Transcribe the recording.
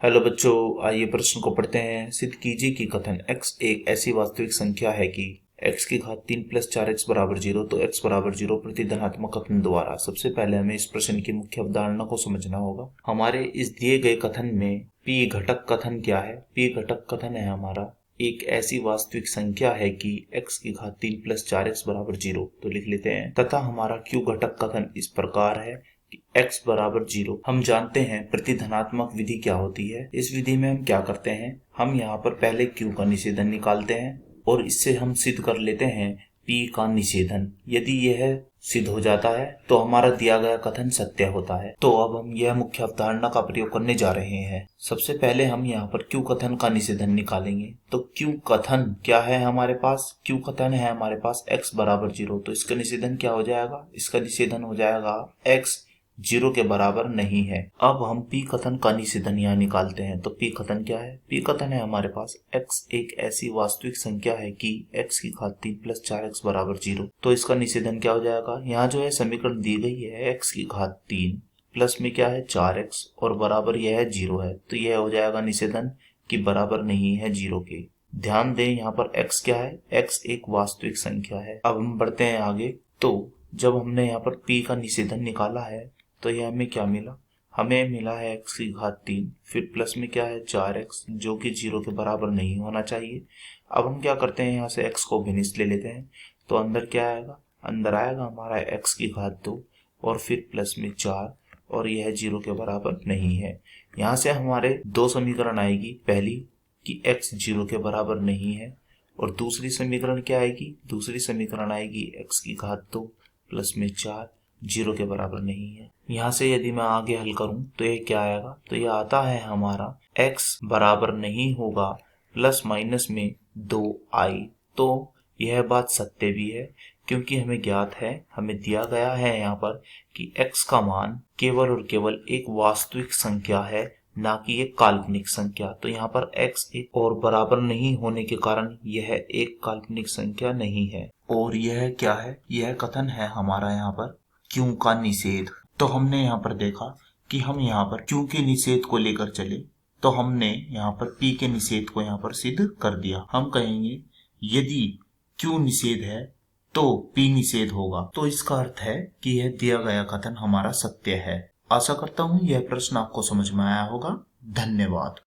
Hello बच्चों, आइए प्रश्न को पढ़ते हैं। सिद्ध कीजिए कि कथन x एक ऐसी वास्तविक संख्या है कि x की घात 3 प्लस 4x बराबर 0 तो x बराबर 0 प्रति धनात्मक कथन द्वारा। सबसे पहले हमें इस प्रश्न की मुख्य अवधारणा को समझना होगा। हमारे इस दिए गए कथन में p घटक कथन क्या है? p घटक कथन है हमारा एक ऐसी वास्तविक संख्या है कि x की घात 3 प्लस 4x बराबर 0। तो लिख लेते हैं। तथा हमारा q घटक कथन इस प्रकार है कि x बराबर 0। हम जानते हैं प्रति धनात्मक विधि क्या होती है। इस विधि में हम क्या करते हैं, हम यहाँ पर पहले q का निषेधन निकालते हैं और इससे हम सिद्ध कर लेते हैं p का निषेधन। यदि यह सिद्ध हो जाता है तो हमारा दिया गया कथन सत्य होता है। तो अब हम यह मुख्य अवधारणा का प्रयोग करने जा रहे हैं। सबसे पहले हम यहाँ पर q कथन का निषेधन निकालेंगे। तो q कथन क्या है हमारे पास? q कथन है हमारे पास x बराबर 0। तो इसका निषेधन क्या हो जाएगा? इसका निषेधन हो जाएगा x 0 के बराबर नहीं है। अब हम p कथन का निषेधन यहाँ निकालते हैं। तो p कथन क्या है? p कथन है हमारे पास x एक ऐसी वास्तविक संख्या है कि x की घात 3 प्लस 4x बराबर 0। तो इसका निषेधन क्या हो जाएगा? यहाँ जो है समीकरण दी गई है x की घात 3 प्लस में क्या है 4x और बराबर यह है 0 है। तो यह हो जाएगा निषेधन कि बराबर नहीं है 0 के। ध्यान दें यहाँ पर x क्या है? x एक वास्तविक संख्या है। अब हम बढ़ते हैं आगे। तो जब हमने यहाँ पर p का निषेधन निकाला है तो यह हमें क्या मिला? हमें मिला है x की घात 3 फिर प्लस में क्या है 4x जो कि 0 के बराबर नहीं होना चाहिए। अब हम क्या करते हैं, यहाँ से x को भिन्नस्थ ले लेते हैं। तो अंदर क्या आएगा? अंदर आएगा हमारा x की घात 2 और फिर प्लस में 4 और यह 0 के बराबर नहीं है। यहाँ से हमारे दो समीकरण आएगी। पहली कि x 0 के बराबर नहीं है और दूसरी समीकरण क्या आएगी? दूसरी समीकरण आएगी x की घात 2 प्लस में 4 0 के बराबर नहीं है। यहाँ से यदि मैं आगे हल करूं तो ये क्या आएगा? तो ये आता है हमारा x बराबर नहीं होगा प्लस माइनस में 2i। तो यह बात सत्य भी है क्योंकि हमें ज्ञात है, हमें दिया गया है यहाँ पर कि x का मान केवल और केवल एक वास्तविक संख्या है, ना कि एक काल्पनिक संख्या। तो यहाँ पर x एक और बराबर नहीं होने के कारण यह एक काल्पनिक संख्या नहीं है। और यह क्या है? यह कथन है हमारा यहाँ पर q का निषेध। तो हमने यहाँ पर देखा कि हम यहाँ पर q के निषेध को लेकर चले तो हमने यहाँ पर p के निषेध को यहाँ पर सिद्ध कर दिया। हम कहेंगे यदि q निषेध है तो p निषेध होगा। तो इसका अर्थ है कि यह दिया गया कथन हमारा सत्य है। आशा करता हूँ यह प्रश्न आपको समझ में आया होगा। धन्यवाद।